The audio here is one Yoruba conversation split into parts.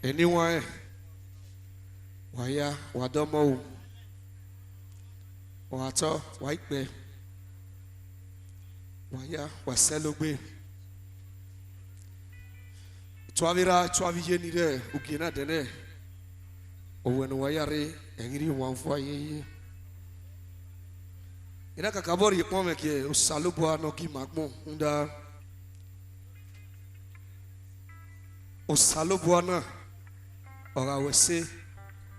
anyone waya wadomo wato waikpe waya waselogbe twavira twaviye ni de ukina dene owenu wayare engiri wanfo ayeye ina kakabori pome ke usalubwa no ki magmo unda usalubwa na ora wese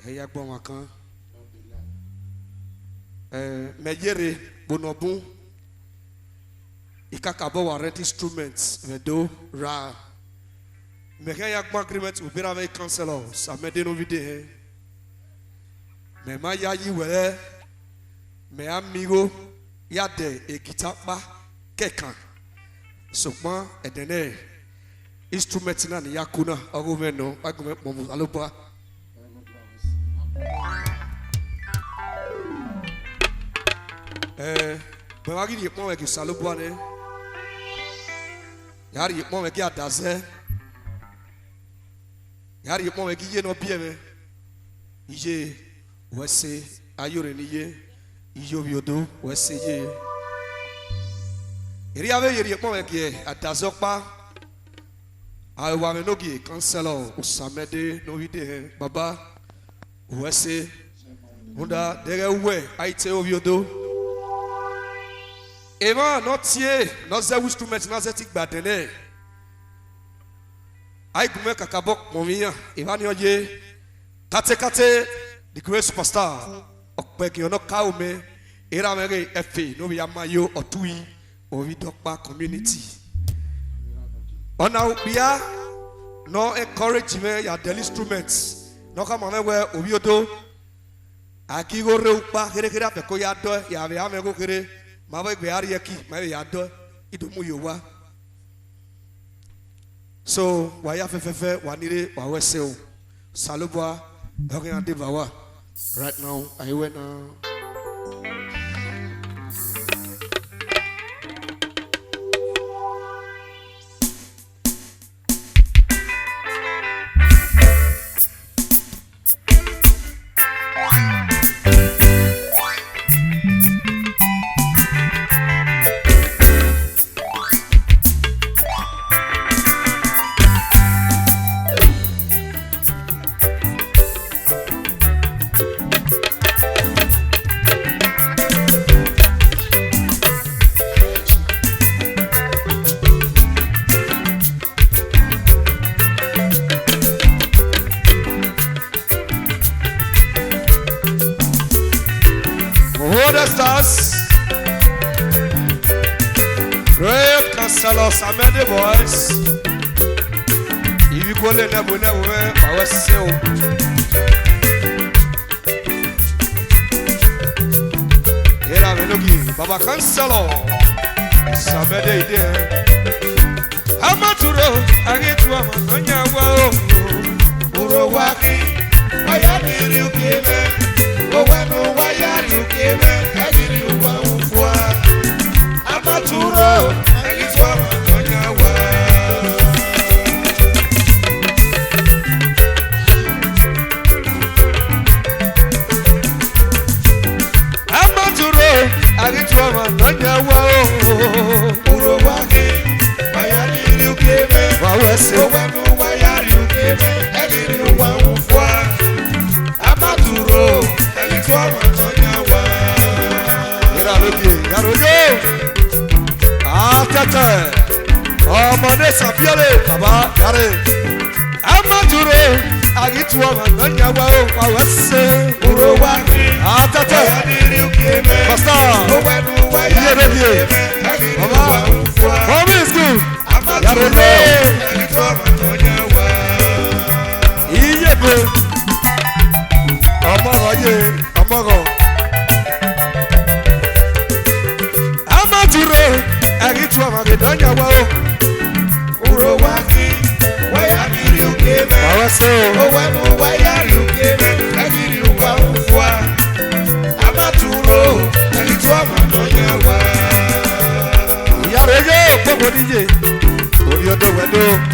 eya gbon wa kan mejere bonobun ikakabo wa rent instruments vedo ra meke ya gbon agreement ubira avec counselor ça me de no vide me ma ya yi were me amigo ya de ekitapa kekan sopon edene instrument na ni yakuna ogumeno agume momu alopa bawagi di mo ke salopa ne yari mo ke adaze yari mo ke ye no bieme ije wese ayore ni ye ijo biodo wese ye iri ave yeri mo ke adazopa awa me nogi counselor usamede no vide baba wese unda dere we aite obiodo ema notie no ze instrument na ze tigba tele ai gume kakabok momiya eva ni oje kate the great superstar okpeki ono kaume era mere efe no bi amayo otui ovidokpa community ona ubia no encourage me ya del instruments no kama mewe obiodo akigo reupa kere afeko ya do ya be amego kere mawe gbe ari eki mawe ya do idomu yowa so waya fefefe wanire wawese o salubwa dokin ade bawa right now I went great counselor Samede boys. If you call it never I was so. Here I'm looking, Baba counselor Samede there. Amaturo, I get to Amatonya wow. Urowaki, I am in you give it. Oh, when why are you giving? I did you want for Amaturo, I get to Amatonya wow. Amaturo, I get to Amatonya wow. Urowaki, why are you giving? Oh, when why are you giving? I did you want for Amaturo. Tete ọmọdé sàfíọ́lé bàbá yàrá Amaturo àgìtúwọ̀ mọ̀nyàwó àwọn ẹ̀sẹ̀ òrò wá àtẹ̀tẹ̀ pásítà yíyébéyé bàbá home is good yàrá lé yíyébé ọmọrọ̀ yé ọmọrọ̀ Amaturo. Agitu amagedonya wao Urowaki wayari ukeme Awaso Owenu wayari ukeme Agiri uwa Amaturo Agitu amagedonya wao Yarege Pogo DJ Oriodo wedo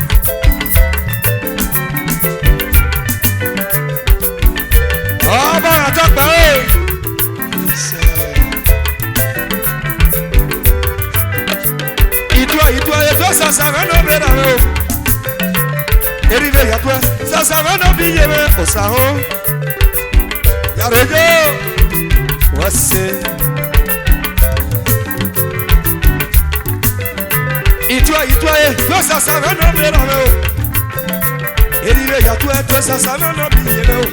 Eribe yatwe sasa wana biyeme osaho yarejo wase itwa sasa wana biyeme Eribe yatwe sasa wana biyeme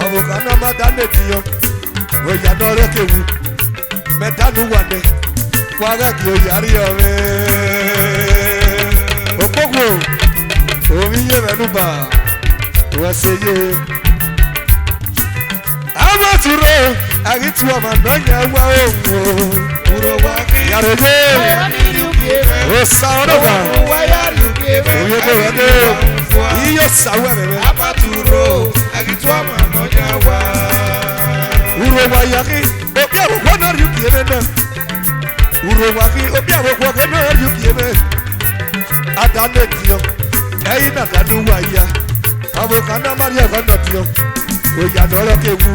Avokana madane tiyo oyadore kewu metanu wane waga ki oyari ome Opogwo omiye menuba waseye amaturo agituwa mananya wa owo urowaki yareje osaonoba oyebo wade iyo sawe bebe amaturo agituwa mananya wa urowaki obiawo kwana ryukiemena urowaki obiawo kwana ryukiemena adane tiyo Eina danu waya avokana Maria vanotio oya doro kewu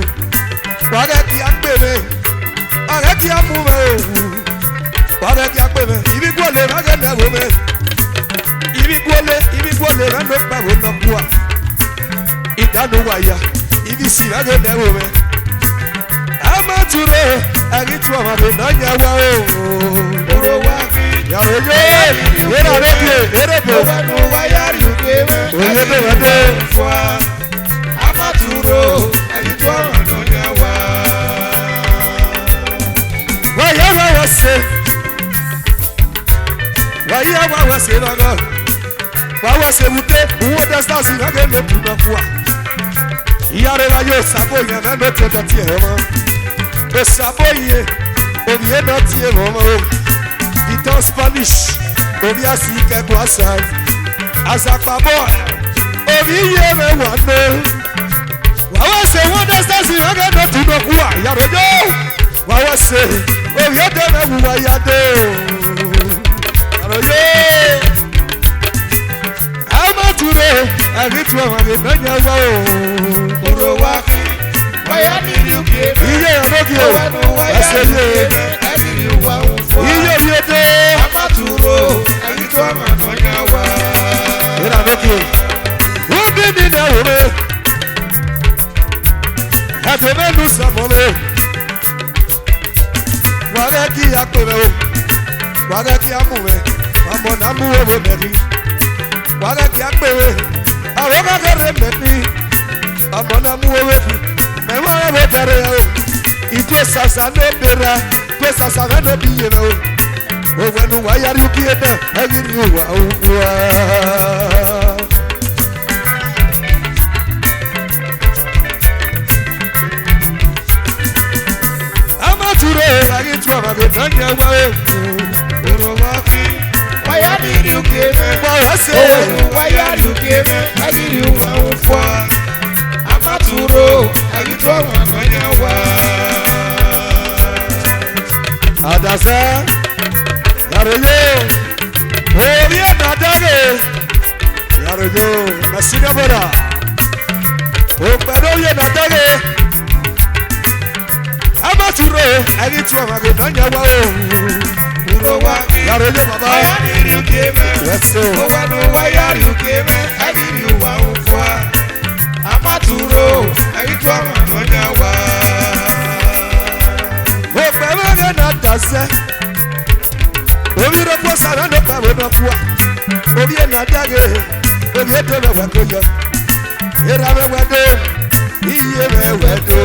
wage ki agbeme wage ki amume owu wage ki agbeme ibi gwole wage na wo me ibi gwole na no pa wo no kwa idanu waya ibi si wage na wo me amaturo agitu amade nanya wa owu oro wa Yarojo, erebo. Oyebe wade. Amaturo, agitwa manonya wa. Wayama wase naga. Wawase mute, uwoda stasi nage nepuna kwa. Yare la yo sabo ye na no tete tie homa. O sabo ye, obie no tie homa. Dans Spanish, Obia Sika Kwasa, Azapa boy, Obia Wande. Wawase wonder stars in Haga not to know who I Yarojo. Wawase, Obia Deva Wayado. Yarojo. Amature, I get to have a Nanya. Urowaki, why I need you give me? Yeah, I said, Amaturo, agitwa manonya wa. Era nokio. Ubi ni na ore. Atebe nu samole. Wagaki akpeme o. Wagaki amuwe. Amona muwe bo meri. Wagaki akpewe. Awoga kere meri. Amona muwe wefu. Mewa bo tere o. Ito sasa no bera. Ito sasa no biye o. Oh, when why are you here? I give you Amature, I get to have a Tanya. Why are you here? Why are you here? I give you Amaturo, I get to have a Adasa. Yarojo, Oria Nadage, Yarojo, Nasigabora, Operoya Nadage, Amaturo, I get to have a Nanya, Yarojo, Baba, you came, let's go. Why are you came? I give you Amaturo, I get to have a Nanya, Operoya Nadase. Obi repo sara no ka no kwa obi na dage obi to me wedo era me wedo iye me wedo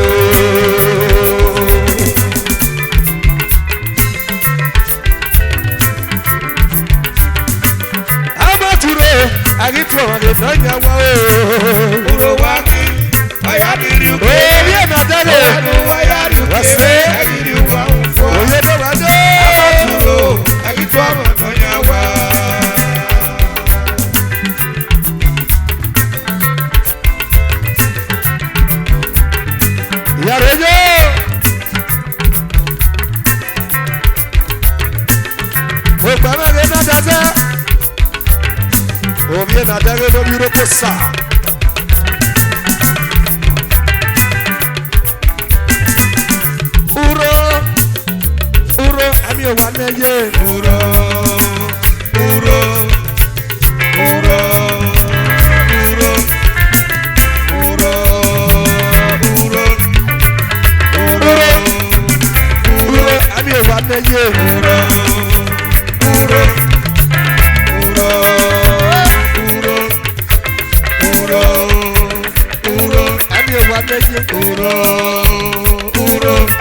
Amaturo agitwa de tanya wa uro waki aya diri obi na dage wase agiri wa fo oye do wado Amaturo agitwa manonya wa Yarojo Obama na daza Obie na daga no biro posa Uro ami o wane ye uro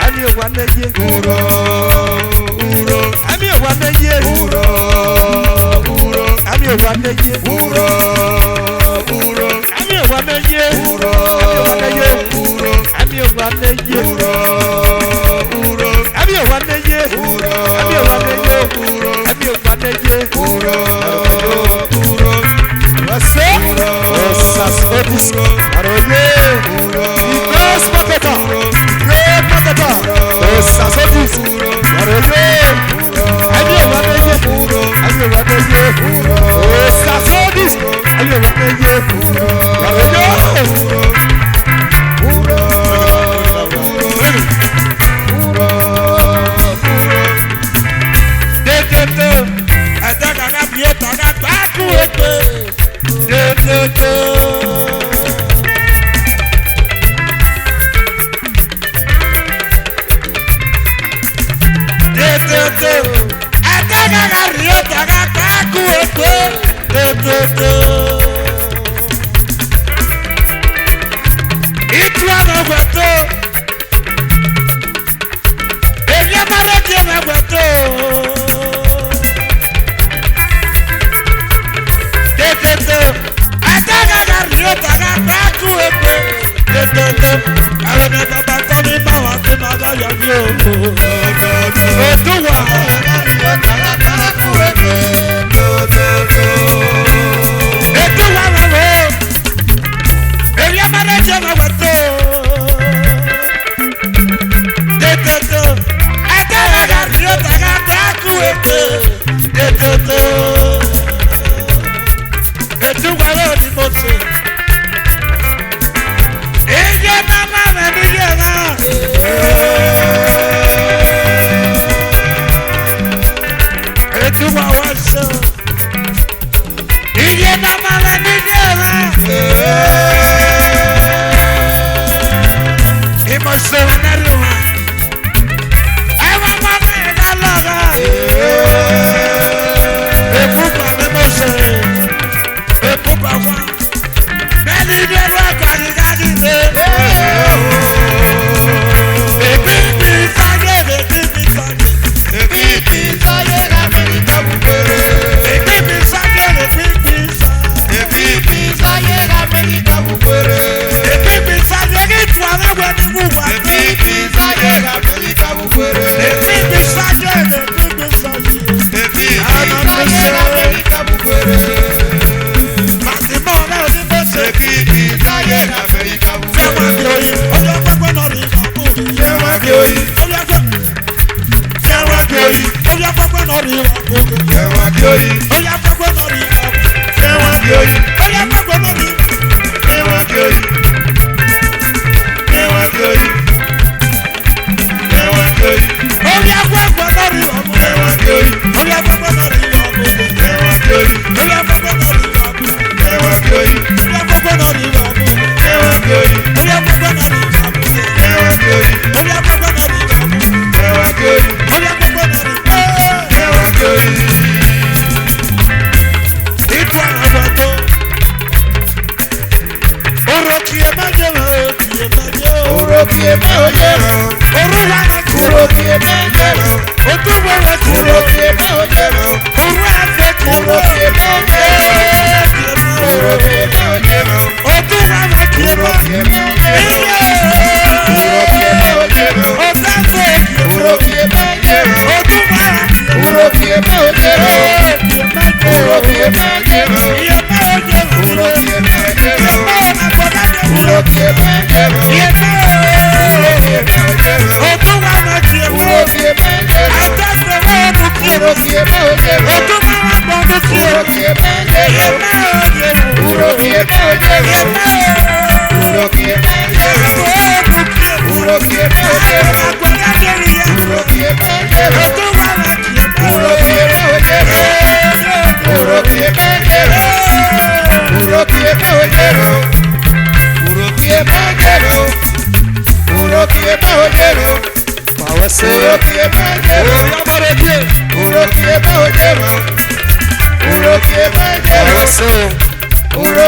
Ami owaneye. Ami owaneye. Ami owaneye. Ami owaneye. Ami owaneye. Ami owaneye.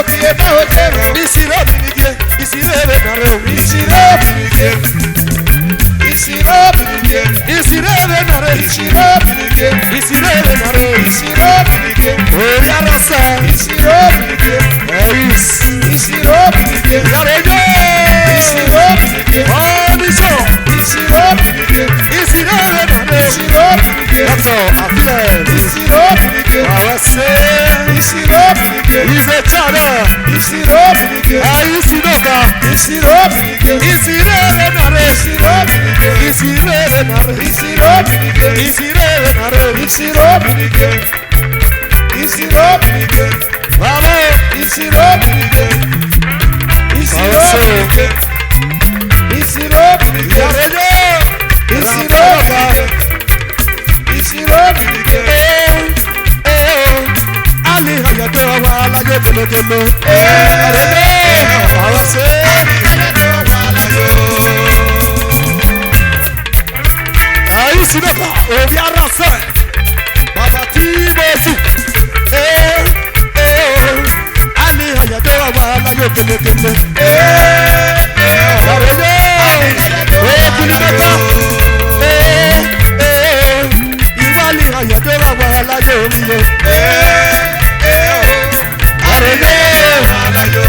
biye na odero. Isiro binige, isirere nare. Isiro binige, isiro binige, isirere nare. Isiro binige, isirere nare. Isiro binige, oya rasa. Isiro binige, eis. Isiro binige, yarejo. Isiro binige, onisho. Isiro binige, isirere nare. Isiro binige, yato afile. Isiro binige, awase. Isiro binige, izechara. Isiro binige, ayisidoka. Isiro binige, isirere nare. Isiro binige, isirere nare. Isiro binige, isirere nare. Isiro binige, isiro binige. Bravo, isiro binige, isiro binige, isiro binige. Yarejo, isiro binige, isiro binige. Ali hayato wala yo kelo kelo. Awase ali hayato wala yo. Ayi sinapa obi arasa. Baba ti bosu. Ali hayato wala yo kelo kelo. Yarejo. Kulibata. Iwali hayato wala yo miyo. Ali hayato wala yo.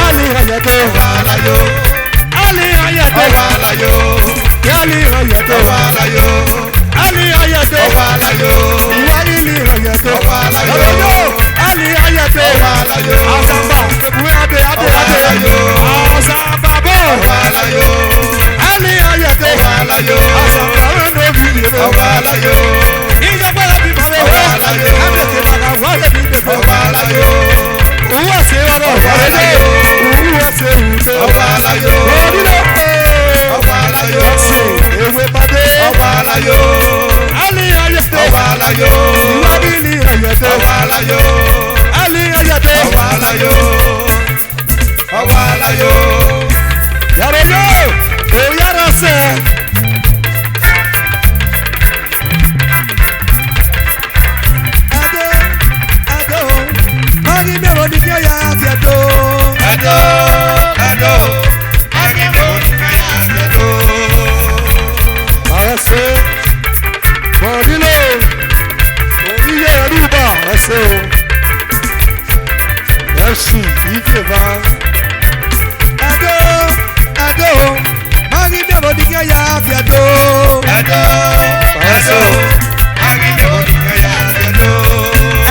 Ali hayato wala yo. Ali hayato wala yo. Ali hayato wala yo. Ali hayato wala yo. Ali hayato wala yo. Asamba ebuwe ade asamba bo wala yo. Ali hayato wala yo. Asamba no video wala yo. Inga bala bi bare wala yo. Amete baga wala bi wala yo. Uwa se oro wala yo. Uwa se wala yo. Wala yo. Ewe bade wala yo. Ali hayato wala yo. Ali hayato wala yo. Ali hayato wala yo. Wala yo. Yaro yo. O yaro se. Merci, il te va. Ado, magi me lo diga ya fiado. Ado, magi me lo diga ya fiado.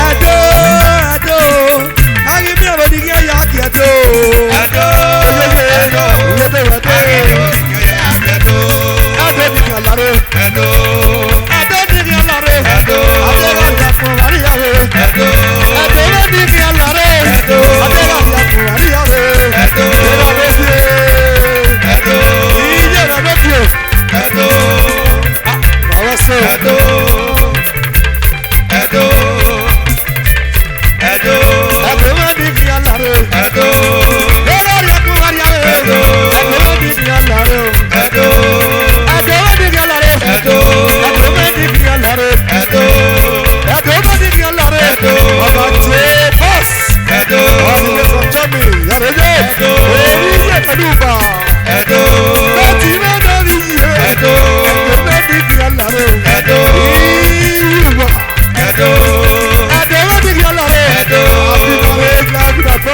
Ado, magi me lo diga ya fiado. Ado, magi me lo diga ya fiado. Ado diga lare. Ado diga lare. Ado ya ko ari ya we. Ado diga lare. Ado ya ko ari ya we. Ado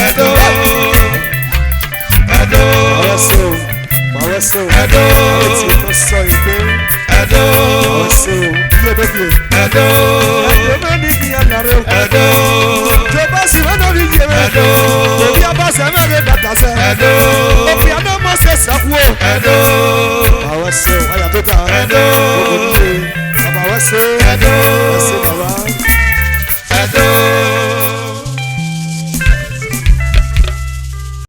Edo so. Edo. Eti ko so ipe. Edo. So. Bie be bie. Edo. Edo me ni bi anare. Edo. Jeba si we no bi ye. Edo. Obi abase me be data se. Edo. Obi ano mo se sakwo. Edo. Awe so aya to ka. Edo.